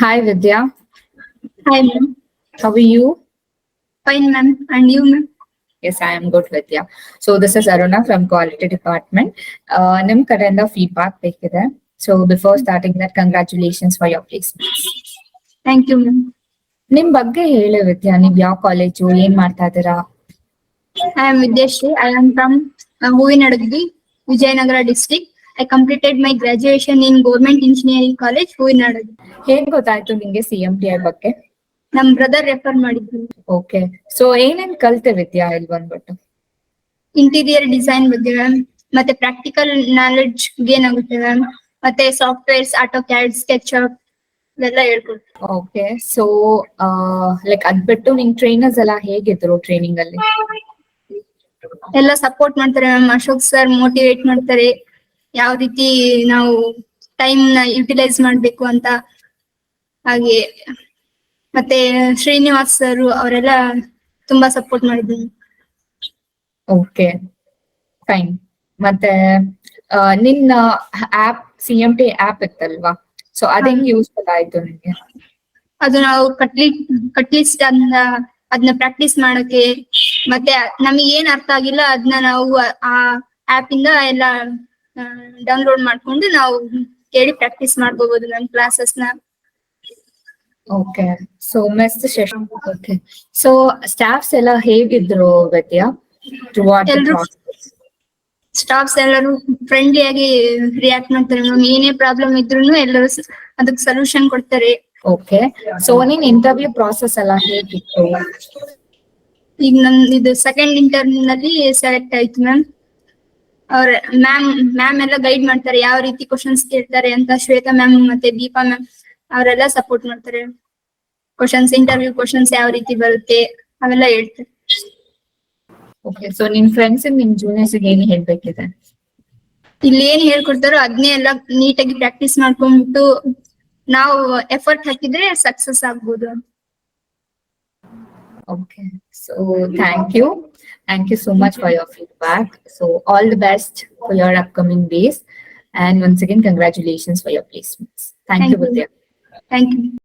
Hi Vidya, Hi, ma'am. how are you? Fine, ma'am. And you, ma'am? Yes, I am good Vidya. So this is Aruna from Quality Department. Nim ಕಡೆಯಿಂದ feedback ಬೇಕಿದೆ. So before starting that, congratulations for your placements. Thank you, ma'am. ನಿಮ್ ಬಗ್ಗೆ ಹೇಳಿ ವಿದ್ಯಾ, ನೀವ್ ಯಾವ college, ಏನ್ ಮಾಡ್ತಾ ಇದ್ದೀರಾ? I am Vidhya. I am from Huvinadagi, Vijayanagara district. I completed my graduation in Government Engineering College, Huvinadagi. ಹೇಗ್ ಗೊತ್ತಾಯ್ತು ನಿಂಗೆ CMTI ಬಗ್ಗೆ? ನಮ್ ಬ್ರದರ್ ರೆಫರ್ ಮಾಡಿದ್ರು. ಓಕೆ, ಸೊ ಏನೇನ್ ಕಲ್ತೆ ವಿದ್ಯಾ ಇಲ್ಲಿ ಬಂದ್ಬಿಟ್ಟು? ಇಂಟೀರಿಯರ್ ಡಿಸೈನ್ ಬಗ್ಗೆ ಮ್ಯಾಮ್, ಮತ್ತೆ ಪ್ರಾಕ್ಟಿಕಲ್ ನಾಲೆಡ್ಜ್ ಗೇನ್ ಆಗುತ್ತೆ ಮ್ಯಾಮ್, ಮತ್ತೆ softwares, auto CAD, sketch up ಇವೆಲ್ಲ ಹೇಳ್ಕೊಡ್ತಾರೆ. ಓಕೆ, ಸೊ ಲೈಕ್ ಅದ್ ಬಿಟ್ಟು ನಿಮ್ ಟ್ರೈನರ್ಸ್ ಎಲ್ಲ ಹೇಗಿದ್ರು ಟ್ರೈನಿಂಗ್ ಅಲ್ಲಿ? ಎಲ್ಲ ಸಪೋರ್ಟ್ ಮಾಡ್ತಾರೆ ಮ್ಯಾಮ್. ಅಶೋಕ್ ಸರ್ ಮೋಟಿವೇಟ್ ಮಾಡ್ತಾರೆ, ಯಾವ ರೀತಿ ನಾವು ಟೈಮ್ ನ ಯುಟಿಲೈಸ್ ಮಾಡ್ಬೇಕು ಅಂತ. ಹಾಗೆ ಮತ್ತೆ ಶ್ರೀನಿವಾಸ್ ಸರ್ ಅವರೆಲ್ಲ ತುಂಬಾ ಸಪೋರ್ಟ್ ಮಾಡಿದ್ರು. Okay, fine. ಮತ್ತೆ ನಿನ್ನ ಆಪ್ CMT ಆಪ್ ಇತ್ತಲ್ವಾ, ಸೊ ಅದ್ ಹೆಂಗ್ ಯೂಸ್ಫುಲ್ ಆಯ್ತು ನಿಮ್ಗೆ? ಅದು ನಾವು ಕಟ್ಲಿಸ್ಟ್ ಅದನ್ನ ಪ್ರಾಕ್ಟೀಸ್ ಮಾಡಕ್ಕೆ, ಮತ್ತೆ ನಮಗೆ ಏನ್ ಅರ್ಥ ಆಗಿಲ್ಲ ಅದನ್ನ ನಾವು ಆ ಆಪ್ ಇಂದ ಎಲ್ಲ ಡೌನ್ಲೋಡ್ ಮಾಡ್ಕೊಂಡು ನಾವು ಕೇಳಿ ಪ್ರಾಕ್ಟೀಸ್ ಮಾಡ್ಕೋಬಹುದು ನಮ್ ಕ್ಲಾಸಸ್ ನ. ಓಕೆ, ಸೊ ಮೆಸ್ಟ್ ಸೆಷನ್. ಓಕೆ, ಸೊ ಸ್ಟಾಫ್ಸ್ ಎಲ್ಲ ಹೇಗಿದ್ರು ವಿದ್ಯಾ ಥ್ರೂಔಟ್ ದ ಎಲ್ರು ಪ್ರಾಸೆಸ್? ಸ್ಟಾಫ್ಸ್ ಎಲ್ಲರೂ ಫ್ರೆಂಡ್ಲಿ ಆಗಿ ರಿಯಾಕ್ಟ್ ಮಾಡ್ತಾರೆ ಮ್ಯಾಮ್. ಏನೇ ಪ್ರಾಬ್ಲಮ್ ಇದ್ರು ಎಲ್ಲರೂ ಅದಕ್ಕೆ ಸೊಲ್ಯೂಷನ್ ಕೊಡ್ತಾರೆ. ಓಕೆ, ಸೊ ನಿನ್ ಇಂಟರ್ವ್ಯೂ ಪ್ರಾಸೆಸ್ ಎಲ್ಲ ಹೇಗಿತ್ತು? ಈಗ ನನ್ ಇದು ಸೆಕೆಂಡ್ ಇಂಟರ್ವ್ಯೂ ನಲ್ಲಿ ಸೆಲೆಕ್ಟ್ ಆಯ್ತು ಮ್ಯಾಮ್. ಅವ್ರ ಮ್ಯಾಮ್ ಎಲ್ಲ ಗೈಡ್ ಮಾಡ್ತಾರೆ, ಯಾವ ರೀತಿ ಕ್ವಶನ್ಸ್ ಕೇಳ್ತಾರೆ ಅಂತ. ಶ್ವೇತಾ ಮ್ಯಾಮ್ ಮತ್ತೆ ದೀಪಾ ಮ್ಯಾಮ್ ಅವರೆಲ್ಲ ಸಪೋರ್ಟ್ ಮಾಡ್ತಾರೆ. ಇಂಟರ್ವ್ಯೂ ಕ್ವಶನ್ಸ್ ಯಾವ ರೀತಿ ಬರುತ್ತೆ ಅವೆಲ್ಲ ಹೇಳ್ತಾರೆ. ಓಕೆ, ಸೊ ನಿನ್ ಫ್ರೆಂಡ್ಸ್ ನಿಮ್ ಜೂನಿಯರ್ಸ್ ಏನ್ ಹೇಳ್ಬೇಕಿದೆ? ಇಲ್ಲಿ ಏನ್ ಹೇಳ್ಕೊಡ್ತಾರೋ ಅದನ್ನೇ ಎಲ್ಲ ನೀಟಾಗಿ ಪ್ರಾಕ್ಟೀಸ್ ಮಾಡ್ಕೊಂಡ್ಬಿಟ್ಟು ನಾವು ಎಫರ್ಟ್ ಹಾಕಿದ್ರೆ ಸಕ್ಸಸ್ ಆಗ್ಬೋದು. Okay, so thank you so much for your feedback. So all the best for your upcoming days, and once again congratulations for your placements. Thank you Vidya. Thank you.